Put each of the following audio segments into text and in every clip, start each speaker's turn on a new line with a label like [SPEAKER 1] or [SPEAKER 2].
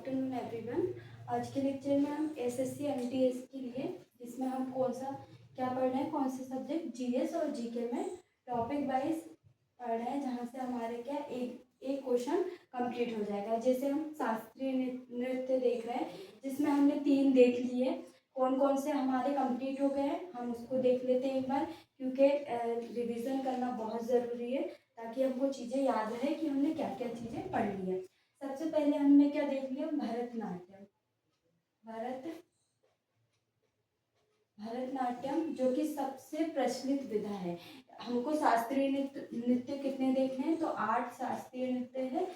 [SPEAKER 1] Afternoon everyone. आज के lecture में हम एसएससी एमटीएस के लिए, जिसमें हम कौन सा क्या पढ़ रहे हैं, कौन से सब्जेक्ट जीएस और जीके में टॉपिक वाइज पढ़ रहे हैं, जहाँ से हमारे क्या एक एक क्वेश्चन कंप्लीट हो जाएगा। जैसे हम शास्त्रीय नृत्य देख रहे हैं, जिसमें हमने 3 देख लिए। कौन कौन से हमारे कंप्लीट हो गए हैं हम उसको देख लेते हैं एक बार, क्योंकि रिवीजन करना बहुत ज़रूरी है, ताकि हमको चीज़ें याद रहे कि हमने क्या क्या चीज़ें पढ़ ली है। सबसे पहले हमने क्या देख लिया, भरतनाट्यम। भरतनाट्यम जो कि सबसे प्रचलित विधा है। हमको शास्त्रीय नृत्य कितने देखने हैं, तो 8 शास्त्रीय नृत्य है,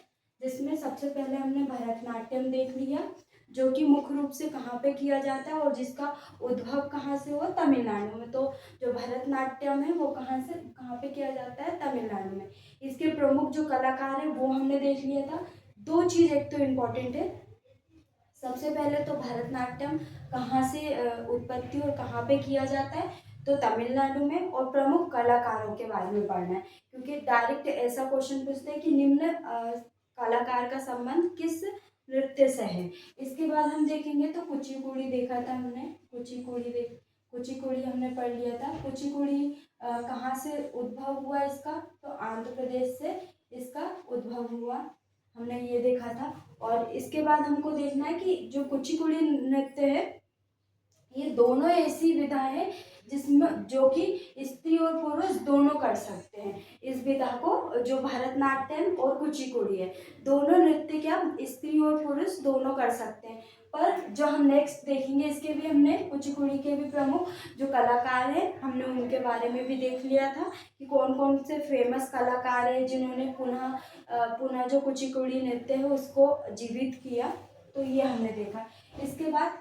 [SPEAKER 1] जिसमें सबसे पहले हमने भरतनाट्यम देख लिया, जो कि मुख्य रूप से कहाँ पे किया जाता है और जिसका उद्भव कहाँ से हुआ, तमिलनाडु में। तो जो भरतनाट्यम है वो कहाँ पे किया जाता है, तमिलनाडु में। इसके प्रमुख जो कलाकार हैं वो हमने देख लिया था। 2 चीज़ एक तो इम्पोर्टेंट है, सबसे पहले तो भरतनाट्यम कहाँ से उत्पत्ति और कहाँ पे किया जाता है, तो तमिलनाडु में। और प्रमुख कलाकारों के बारे में पढ़ना है, क्योंकि डायरेक्ट ऐसा क्वेश्चन पूछते हैं कि निम्न कलाकार का संबंध किस नृत्य से है। इसके बाद हम देखेंगे तो कुचिपुड़ी देखा था हमने, कुचिपुड़ी हमने पढ़ लिया था। कुचिपुड़ी कहाँ से उद्भव हुआ इसका, तो आंध्र प्रदेश से इसका उद्भव हुआ, हमने ये देखा था। और इसके बाद हमको देखना है कि जो कुचिपुड़ी नृत्य है, ये दोनों ऐसी विधा है जिसमें जो कि स्त्री और पुरुष दोनों कर सकते हैं। इस विधा को जो भरतनाट्यम और कुचिपुड़ी है, दोनों नृत्य क्या स्त्री और पुरुष दोनों कर सकते हैं। पर जो हम नेक्स्ट देखेंगे, इसके भी हमने कुचिपुड़ी के भी प्रमुख जो कलाकार हैं हमने उनके बारे में भी देख लिया था कि कौन कौन से फेमस कलाकार हैं जिन्होंने पुनः जो कुचिपुड़ी नृत्य है उसको जीवित किया, तो ये हमने देखा। इसके बाद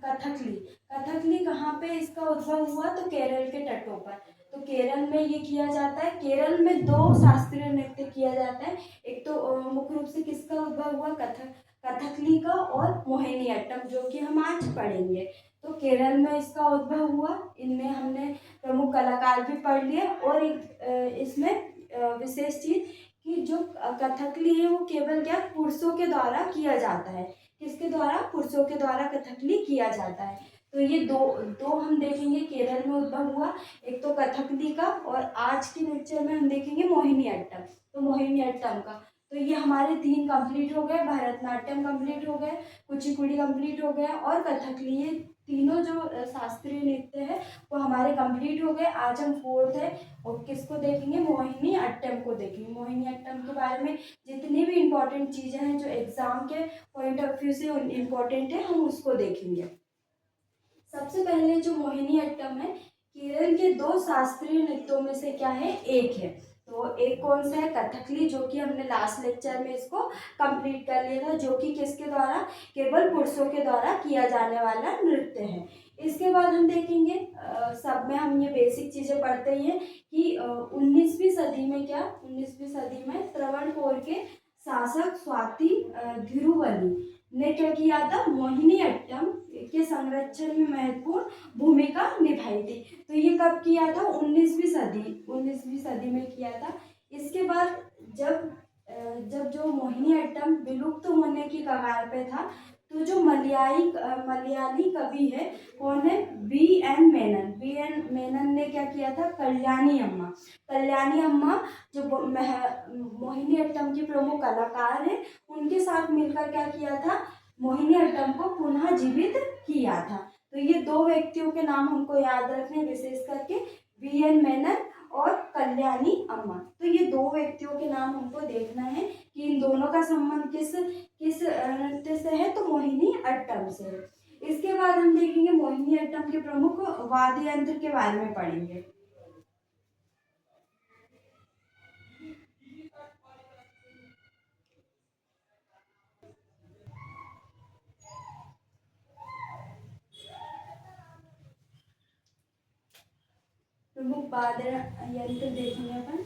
[SPEAKER 1] कथकली कहाँ पे इसका उद्भव हुआ, तो केरल के तटों पर। तो केरल में ये किया जाता है। केरल में 2 शास्त्रीय नृत्य किया जाता है। एक तो मुख्य रूप से किसका उद्भव हुआ, कथकली का और मोहिनीअट्टम, जो कि हम आज पढ़ेंगे। तो केरल में इसका उद्भव हुआ। इनमें हमने प्रमुख कलाकार भी पढ़ लिए। और एक इसमें विशेष चीज कि जो कथकली है वो केवल क्या पुरुषों के द्वारा किया जाता है। किसके द्वारा, पुरुषों के द्वारा कथकली किया जाता है। तो ये दो हम देखेंगे केरल में उद्भव हुआ, एक तो कथकली का, और आज के लेक्चर में हम देखेंगे मोहिनीअट्टम। तो मोहिनीअट्टम का, तो ये हमारे 3 कंप्लीट हो गए। भरतनाट्यम कंप्लीट हो गए, कुचिपुड़ी कंप्लीट हो गया और कथकली। ये तीनों जो शास्त्रीय नृत्य है वो हमारे कंप्लीट हो गए। आज हम 4th है और किसको देखेंगे, मोहिनीअट्टम को देखेंगे। मोहिनीअट्टम के बारे में जितनी भी इम्पोर्टेंट चीज़ें हैं जो एग्जाम के पॉइंट ऑफ व्यू से इम्पोर्टेंट है, हम उसको देखेंगे। सबसे पहले जो मोहिनीअट्टम है, केरल के 2 शास्त्रीय नृत्यों में से क्या है, एक है। तो एक कौन सा है, कथकली, जो कि हमने लास्ट लेक्चर में इसको कंप्लीट कर लिया था, जो कि किसके द्वारा, केवल पुरुषों के द्वारा किया जाने वाला नृत्य है। इसके बाद हम देखेंगे सब में हम ये बेसिक चीज़ें पढ़ते ही हैं कि 19वीं सदी में क्या, 19वीं सदी में त्रावणकोर के शासक स्वाति थिरुवल्लुवर ने क्या किया था, मोहिनीअट्टम के संरक्षण में महत्वपूर्ण भूमिका निभाई थी। तो ये कब किया था, 19वीं सदी में किया था। इसके बाद जब जब जो मोहिनीअट्टम विलुप्त होने की कगार पे था, तो जो मलयाली कवि है, कौन है, बी एन मेनन ने क्या किया था, कल्याणी अम्मा जो मोहिनीअट्टम की प्रमुख कलाकार है, उनके साथ मिलकर क्या किया था, मोहिनीअट्टम को पुनः जीवित किया था। तो ये 2 व्यक्तियों के नाम हमको याद रखने, विशेष करके बी.एन. मेनन और कल्याणी अम्मा। तो ये 2 व्यक्तियों के नाम हमको देखना है कि इन दोनों का संबंध किस किस नृत्य से है, तो मोहिनीअट्टम से है। इसके बाद हम देखेंगे मोहिनीअट्टम के प्रमुख वाद्य यंत्र के बारे में पढ़ेंगे। प्रमुख वाद्य यंत्र देखेंगे अपन।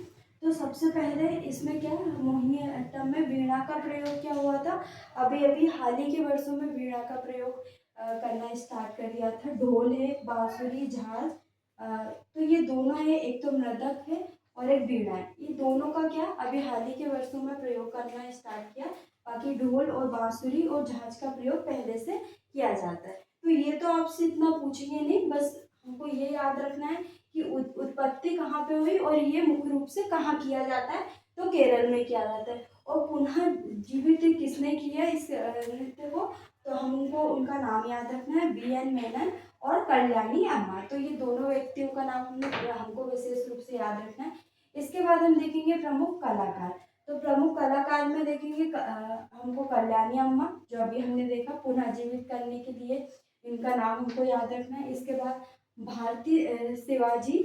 [SPEAKER 1] तो सबसे पहले इसमें क्या, मोहिनीअट्टम में वीणा का प्रयोग क्या हुआ था, अभी अभी हाल ही के वर्षों में वीणा का प्रयोग करना स्टार्ट कर दिया था। ढोल है, बांसुरी, झांझ, तो ये दोनों है, एक तो मृदक है और एक वीणा है। ये दोनों का क्या अभी हाल ही के वर्षों में प्रयोग करना स्टार्ट किया। बाकी ढोल और बांसुरी और झांझ का प्रयोग पहले से किया जाता है। तो ये तो आपसे इतना पूछेंगे नहीं, बस हमको ये याद रखना है कि उत्पत्ति कहाँ पे हुई और ये मुख्य रूप से कहाँ किया जाता है, तो केरल में किया जाता है। और पुनः जीवित किसने किया इस नृत्य को, तो हमको उनका नाम याद रखना है, BN मेनन और कल्याणी अम्मा। तो ये दोनों व्यक्तियों का नाम हमको विशेष रूप से याद रखना है। इसके बाद हम देखेंगे प्रमुख कलाकार। तो प्रमुख कलाकार में देखेंगे हमको कल्याणी अम्मा, जो अभी हमने देखा, पुनः जीवित करने के लिए इनका नाम हमको याद रखना है। इसके बाद भारती शिवाजी,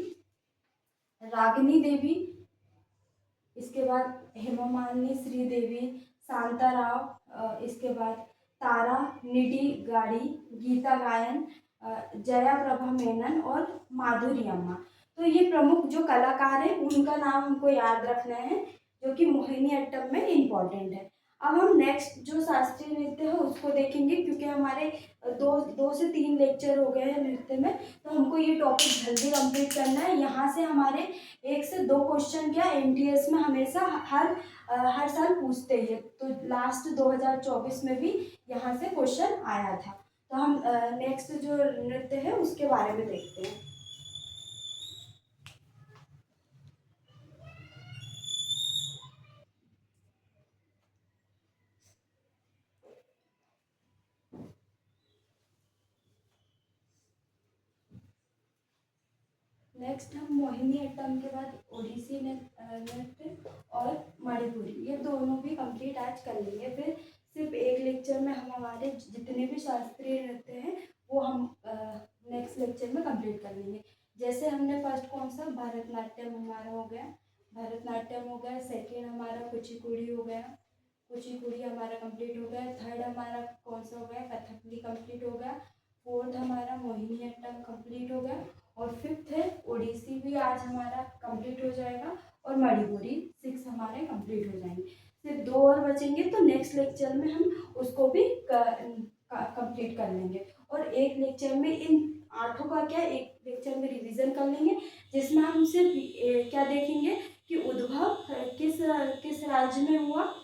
[SPEAKER 1] रागिनी देवी, इसके बाद हेमा मालिनी, श्रीदेवी, शांताराव, इसके बाद तारा निडी गाड़ी, गीता गायन, जया प्रभा मेनन और माधुरी अम्मा। तो ये प्रमुख जो कलाकार हैं उनका नाम हमको याद रखना है, जो कि मोहिनी अट्टम में इम्पोर्टेंट है। अब हम नेक्स्ट जो शास्त्रीय नृत्य है उसको देखेंगे, क्योंकि हमारे दो से तीन लेक्चर हो गए हैं नृत्य में, तो हमको ये टॉपिक जल्दी कंप्लीट करना है। यहाँ से हमारे 1 से 2 क्वेश्चन क्या NTS में हमेशा हर साल पूछते ही है। तो लास्ट 2024 में भी यहाँ से क्वेश्चन आया था। तो हम नेक्स्ट जो नृत्य है उसके बारे में देखते हैं। नेक्स्ट हम मोहिनी अट्टम के बाद ओडिसी नृत्य और मणिपुरी, ये दोनों भी कंप्लीट आज कर लेंगे। फिर सिर्फ एक लेक्चर में हम हमारे जितने भी शास्त्रीय नृत्य हैं वो हम नेक्स्ट लेक्चर में कंप्लीट कर लेंगे। जैसे हमने फर्स्ट कौन सा, भरतनाट्यम हमारा हो गया, भरतनाट्यम हो गया। सेकेंड हमारा कुचिपुड़ी हो गया, कुचिपुड़ी हमारा कंप्लीट हो गया। थर्ड हमारा कौन सा हो गया, कथकली कंप्लीट हो गया। फोर्थ हमारा मोहिनी अट्टम कंप्लीट हो गया। और फिफ्थ है ओडिसी, भी आज हमारा कंप्लीट हो जाएगा। और मणिपुरी 6 हमारे कंप्लीट हो जाएंगे। सिर्फ 2 और बचेंगे, तो नेक्स्ट लेक्चर में हम उसको भी कंप्लीट कर लेंगे। और एक लेक्चर में इन 8 का क्या, एक लेक्चर में रिवीजन कर लेंगे, जिसमें हम सिर्फ क्या देखेंगे कि उद्भव किस किस राज्य में हुआ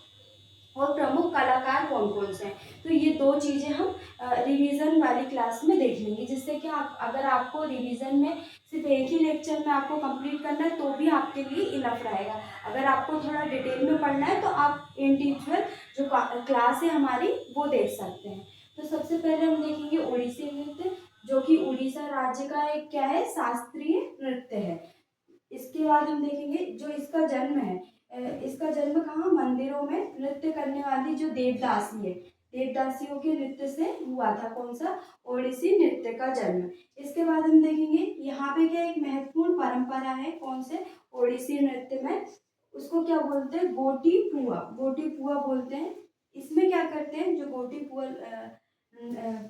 [SPEAKER 1] और प्रमुख कलाकार कौन कौन से हैं। तो ये 2 चीज़ें हम रिवीजन वाली क्लास में देख लेंगे, जिससे कि आप, अगर आपको रिवीजन में सिर्फ एक ही लेक्चर में आपको कंप्लीट करना है तो भी आपके लिए इनफ रहेगा। अगर आपको थोड़ा डिटेल में पढ़ना है तो आप इंडिविजुअल जो क्लास है हमारी वो देख सकते हैं। तो सबसे पहले हम देखेंगे ओडिसी नृत्य, जो कि उड़ीसा राज्य का एक क्या है, शास्त्रीय नृत्य है। इसके बाद हम देखेंगे जो इसका जन्म है, इसका जन्म कहाँ, मंदिरों में नृत्य करने वाली जो देवदासी है, देवदासियों के नृत्य से हुआ था। कौन सा, ओडिसी नृत्य का जन्म। इसके बाद हम देखेंगे यहाँ पे क्या एक महत्वपूर्ण परंपरा है, कौन से, ओडिसी नृत्य में, उसको क्या बोलते हैं, गोटी पुआ, गोटी पुआ बोलते हैं। इसमें क्या करते हैं, जो गोटी पुआ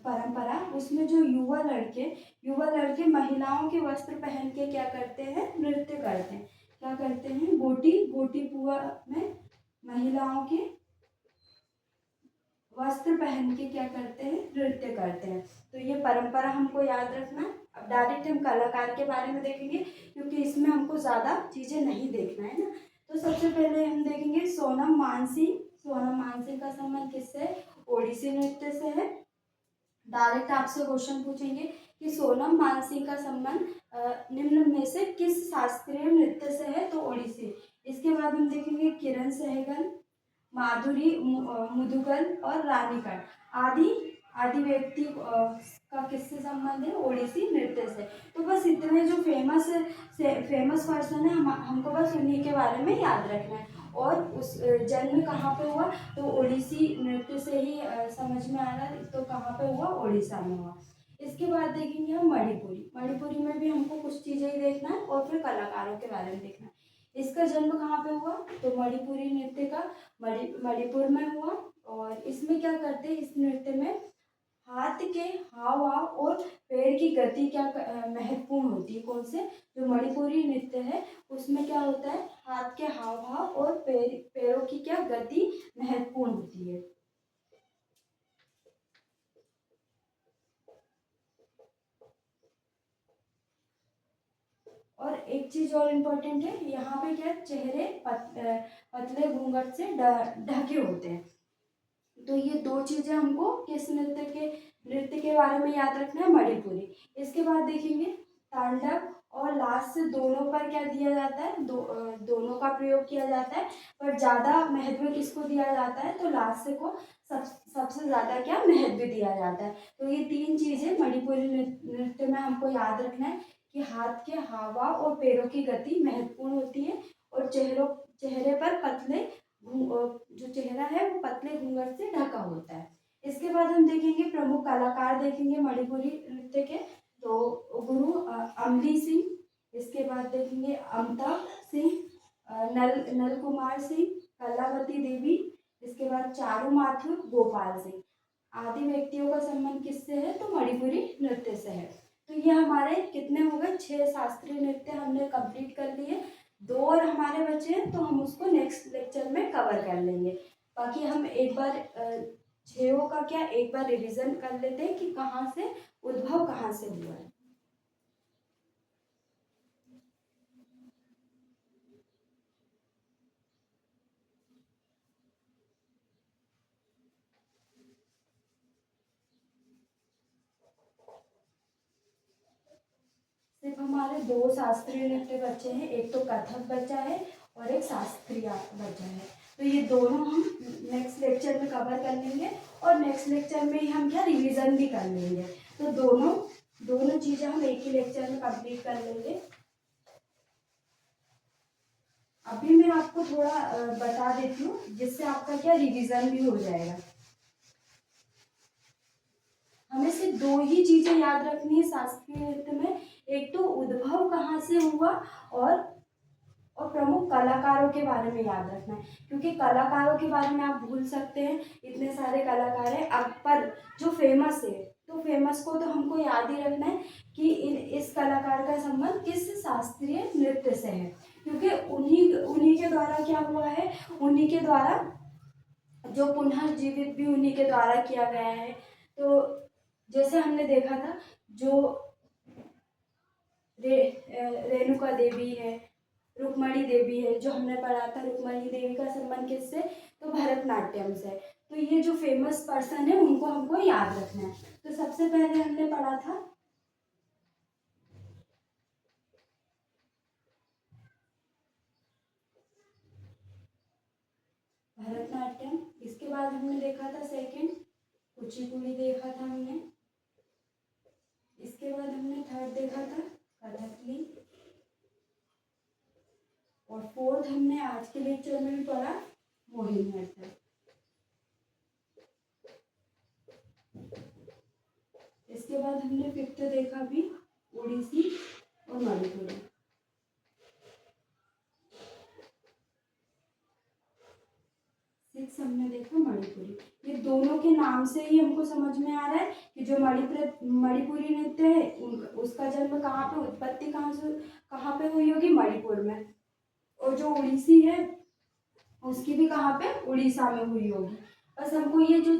[SPEAKER 1] परंपरा, उसमें जो युवा लड़के महिलाओं के वस्त्र पहन के क्या करते हैं, नृत्य करते हैं। क्या करते हैं, गोटी पुआ में महिलाओं के वस्त्र पहन के क्या करते हैं, नृत्य करते हैं। तो ये परंपरा हमको याद रखना है। अब डायरेक्ट हम कलाकार के बारे में देखेंगे, क्योंकि इसमें हमको ज़्यादा चीज़ें नहीं देखना है ना। तो सबसे पहले हम देखेंगे सोनम मानसिंह। सोनम मानसिंह का संबंध किससे, ओडिसी नृत्य से है। डायरेक्ट आपसे क्वेश्चन पूछेंगे कि सोनम मानसिंह का संबंध निम्न में से किस शास्त्रीय नृत्य से है, तो ओडिसी। इसके बाद हम देखेंगे किरण सहगल, माधुरी मुदुगल और रानीकट आदि आदि व्यक्ति का किससे संबंध है, ओडिसी नृत्य से। तो बस इतने जो फेमस पर्सन है, हमको बस उन्हीं के बारे में याद रखना है। और उस जन्म कहाँ पे हुआ, तो ओडिसी नृत्य से ही समझ में आ रहा है, तो कहाँ पे हुआ, ओडिशा में हुआ। इसके बाद देखेंगे हम मणिपुरी। मणिपुरी में भी हमको कुछ चीज़ें ही देखना है और फिर कलाकारों के बारे में देखना है। इसका जन्म कहाँ पे हुआ, तो मणिपुरी नृत्य का मणिपुर में हुआ। और इसमें क्या करते हैं, इस नृत्य में हाथ के हाव भाव और पैर की गति क्या महत्वपूर्ण होती है। कौन से, जो मणिपुरी नृत्य है उसमें क्या होता है, हाथ के हाव भाव और पैरों की क्या गति महत्वपूर्ण होती है। और एक चीज और इम्पोर्टेंट है, यहाँ पे क्या, चेहरे पतले घूंघट से ढके होते हैं। तो ये दो चीज़ें हमको किस नृत्य के बारे में याद रखना है, मणिपुरी। इसके बाद देखेंगे तांडव और लास्ट से दोनों पर क्या दिया जाता है, दोनों का प्रयोग किया जाता है, पर ज़्यादा महत्व किसको दिया जाता है, तो लास्ट से को सबसे ज़्यादा क्या महत्व दिया जाता है। तो ये तीन चीज़ें मणिपुरी नृत्य में हमको याद रखना है कि हाथ के हावभाव और पैरों की गति महत्वपूर्ण होती है और चेहरे पर पतले जो चेहरा है वो पतले घूंघट से ढका होता है। इसके बाद हम देखेंगे प्रमुख कलाकार देखेंगे मणिपुरी नृत्य के, तो गुरु अमली सिंह, इसके बाद देखेंगे अमिताभ सिंह, नल कुमार सिंह, कलावती देवी, इसके बाद चारू माथुर, गोपाल सिंह। आदि व्यक्तियों का संबंध किससे है, तो मणिपुरी नृत्य से है। तो ये हमारे कितने हो गए, 6 शास्त्रीय नृत्य हमने कंप्लीट कर लिए। 2 और हमारे बचे हैं, तो हम उसको नेक्स्ट लेक्चर में कवर कर लेंगे। बाकी हम एक बार 6 का क्या एक बार रिवीजन कर लेते हैं कि कहाँ से उद्भव कहाँ से हुआ है। सिर्फ हमारे 2 शास्त्रीय नृत्य बचे हैं, एक तो कथक बचा है और एक शास्त्रीय बचा है। तो ये दोनों हम नेक्स्ट लेक्चर में कवर कर लेंगे और नेक्स्ट लेक्चर में ही हम क्या रिवीजन भी कर लेंगे। तो दोनों चीज़ें हम एक ही लेक्चर में कंप्लीट कर लेंगे। अभी मैं आपको थोड़ा बता देती हूँ जिससे आपका क्या रिवीजन भी हो जाएगा। हमें सिर्फ 2 ही चीजें याद रखनी है शास्त्रीय नृत्य में, एक तो उद्भव कहाँ से हुआ और प्रमुख कलाकारों के बारे में याद रखना है, क्योंकि कलाकारों के बारे में आप भूल सकते हैं, इतने सारे कलाकार हैं अब, पर जो फेमस है तो फेमस को तो हमको याद ही रखना है कि इस कलाकार का संबंध किस शास्त्रीय नृत्य से है, क्योंकि उन्हीं के द्वारा क्या हुआ है, उन्हीं के द्वारा जो पुनर्जीवित भी उन्हीं के द्वारा किया गया है। तो जैसे हमने देखा था जो रेणुका देवी है, रुक्मणी देवी है, जो हमने पढ़ा था रुक्मणी देवी का संबंध किससे, तो भरतनाट्यम से। तो ये जो फेमस पर्सन है उनको हमको याद रखना है। तो सबसे पहले हमने पढ़ा था भरतनाट्यम, इसके बाद हमने देखा था सेकंड कुचिपुड़ी देखा था हमने, इसके बाद हमने थर्ड देखा था कथकली, और फोर्थ हमने आज के लेक्चर में भी पढ़ा मोहिनीअट्टम। इसके बाद हमने फिफ्थ देखा भी ओडिसी और मणिपुरी। सिक्स हमने देखा मणिपुरी। ये दोनों के नाम से ही हमको समझ में आ रहा है कि जो मणिपुरी नृत्य है उसका जन्म कहाँ पे, उत्पत्ति कहाँ पे हुई होगी, मणिपुर में, और जो उड़ीसी है उसकी भी कहाँ पे, उड़ीसा में हुई होगी। बस हमको ये जो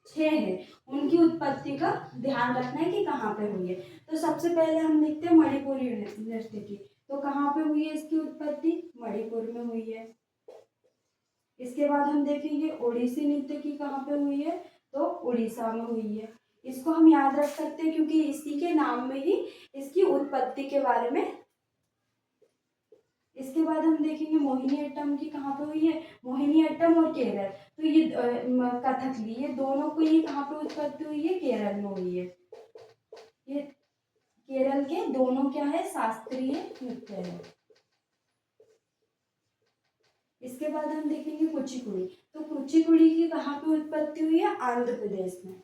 [SPEAKER 1] 6 है उनकी उत्पत्ति का ध्यान रखना है कि कहाँ पे हुई है। तो सबसे पहले हम देखते हैं मणिपुरी नृत्य की, तो कहाँ पे हुई है इसकी उत्पत्ति, मणिपुर में हुई है। इसके बाद हम देखेंगे ओडिसी नृत्य की कहाँ पे हुई है, तो उड़ीसा में हुई है। इसको हम याद रख सकते हैं क्योंकि इसी के नाम में ही इसकी उत्पत्ति के बारे में। इसके बाद हम देखेंगे मोहिनीअट्टम की कहाँ पे हुई है, मोहिनीअट्टम और केरल, तो ये कथकली, ये दोनों को ये कहाँ पे उत्पत्ति हुई है, केरल में हुई है। ये केरल के दोनों क्या है, शास्त्रीय नृत्य है। इसके बाद हम देखेंगे कुचिपुड़ी, तो कुचिपुड़ी की कहाँ पे उत्पत्ति हुई है, आंध्र प्रदेश में।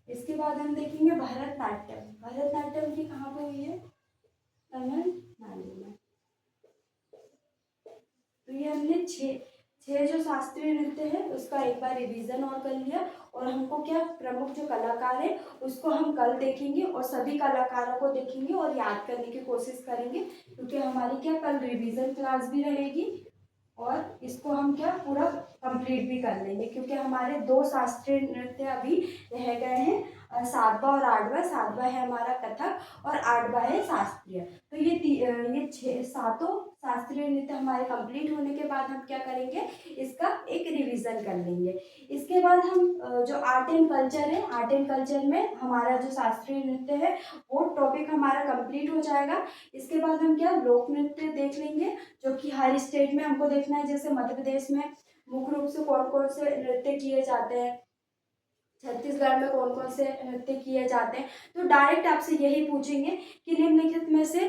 [SPEAKER 1] इसके बाद हम देखेंगे भरतनाट्यम, भरतनाट्यम की कहाँ पे हुई है, तमिलनाडु में। तो ये हमने छह जो शास्त्रीय नृत्य है उसका एक बार रिवीजन और कर लिया, और हमको क्या प्रमुख जो कलाकार है उसको हम कल देखेंगे और सभी कलाकारों को देखेंगे और याद करने की कोशिश करेंगे, क्योंकि हमारी क्या कल रिवीजन क्लास भी रहेगी। और इसको हम क्या पूरा कंप्लीट भी कर लेंगे, क्योंकि हमारे 2 शास्त्रीय नृत्य अभी रह गए हैं, सातवा और आठवा। सातवा है हमारा कथक और आठवा है शास्त्रीय। तो ये 7 शास्त्रीय नृत्य हमारे कंप्लीट होने के बाद हम क्या करेंगे, इसका एक रिवीजन कर लेंगे। इसके बाद हम जो आर्ट एंड कल्चर है, आर्ट एंड कल्चर में हमारा जो शास्त्रीय नृत्य है वो टॉपिक हमारा कंप्लीट हो जाएगा। इसके बाद हम क्या लोक नृत्य देख लेंगे, जो कि हर स्टेट में हमको देखना है। जैसे मध्य प्रदेश में मुख्य रूप से कौन कौन से नृत्य किए जाते हैं, छत्तीसगढ़ में कौन कौन से नृत्य किए जाते हैं। तो डायरेक्ट आपसे यही पूछेंगे कि निम्नलिखित में से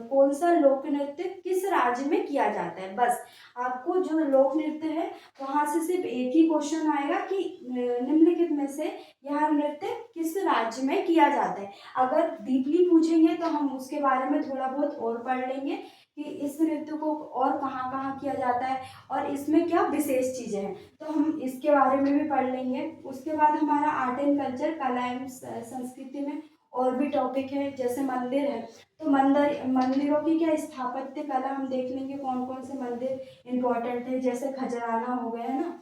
[SPEAKER 1] कौन सा लोक नृत्य किस राज्य में किया जाता है। बस आपको जो लोक नृत्य है वहाँ से सिर्फ एक ही क्वेश्चन आएगा कि निम्नलिखित में से यह नृत्य किस राज्य में किया जाता है। अगर डीपली पूछेंगे तो हम उसके बारे में थोड़ा बहुत और पढ़ लेंगे कि इस नृत्य को और कहाँ कहाँ किया जाता है और इसमें क्या विशेष चीज़ें हैं, तो हम इसके बारे में भी पढ़ लेंगे। उसके बाद हमारा आर्ट एंड कल्चर, कला एवं संस्कृति में और भी टॉपिक है। जैसे मंदिर है तो मंदिरों की क्या स्थापत्य कला हम देख लेंगे, कौन कौन से मंदिर इम्पोर्टेंट है। जैसे खजराना हो गया है ना,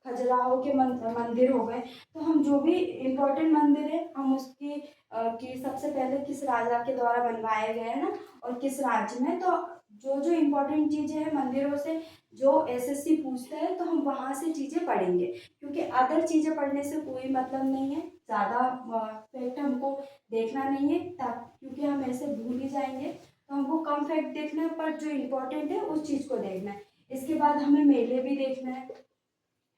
[SPEAKER 1] खजुराहो के मंदिर हो गए। तो हम जो भी इम्पोर्टेंट मंदिर है हम उसकी कि सबसे पहले किस राजा के द्वारा बनवाए गए हैं ना, और किस राज्य में। तो जो जो इम्पोर्टेंट चीज़ें हैं मंदिरों से जो एसएससी पूछता है तो हम वहाँ से चीज़ें पढ़ेंगे, क्योंकि अदर चीज़ें पढ़ने से कोई मतलब नहीं है, ज़्यादा फैक्ट हमको देखना नहीं है क्योंकि हम ऐसे भूल ही जाएंगे। तो हमको कम फैक्ट देखना है, पर जो इम्पोर्टेंट है उस चीज़ को देखना है। इसके बाद हमें मेले भी देखना है,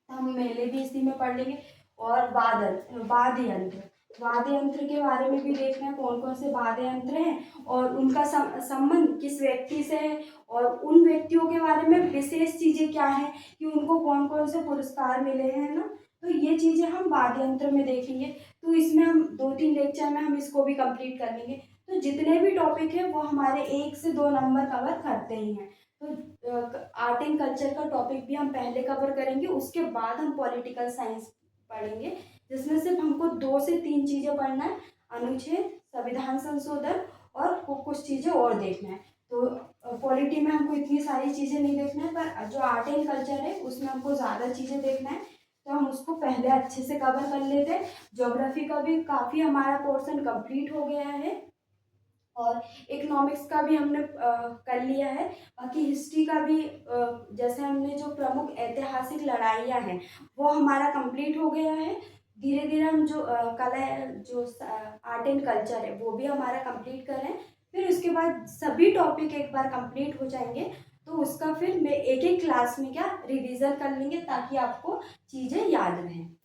[SPEAKER 1] हम मेले भी इसी में पढ़ लेंगे। और वाद्य यंत्र, वाद्य यंत्र के बारे में भी देखना है, कौन कौन से वाद्य यंत्र हैं और उनका संबंध किस व्यक्ति से है, और उन व्यक्तियों के बारे में विशेष चीज़ें क्या हैं कि उनको कौन कौन से पुरस्कार मिले हैं ना। तो ये चीज़ें हम वाद्य यंत्र में देखेंगे। तो इसमें हम 2-3 लेक्चर में हम इसको भी कंप्लीट कर लेंगे। तो जितने भी टॉपिक है वो हमारे 1 से 2 नंबर कवर करते ही हैं। तो आर्ट एंड कल्चर का टॉपिक भी हम पहले कवर करेंगे, उसके बाद हम पॉलिटिकल साइंस पढ़ेंगे, जिसमें सिर्फ हमको 2 से 3 चीज़ें पढ़ना है, अनुच्छेद, संविधान संशोधन और कुछ चीज़ें और देखना है। तो पॉलिटी में हमको इतनी सारी चीज़ें नहीं देखना है, पर जो आर्ट एंड कल्चर है उसमें हमको ज़्यादा चीज़ें देखना है, तो हम उसको पहले अच्छे से कवर कर लेते हैं। ज्योग्राफी का भी काफ़ी हमारा पोर्शन कंप्लीट हो गया है और इकोनॉमिक्स का भी हमने कर लिया है। बाकी हिस्ट्री का भी जैसे हमने जो प्रमुख ऐतिहासिक लड़ाइयाँ हैं वो हमारा कंप्लीट हो गया है। धीरे धीरे हम जो कला जो आर्ट एंड कल्चर है वो भी हमारा कंप्लीट कर रहे हैं। फिर उसके बाद सभी टॉपिक एक बार कंप्लीट हो जाएंगे तो उसका फिर मैं एक एक क्लास में क्या रिवीजन कर लेंगे ताकि आपको चीज़ें याद रहें।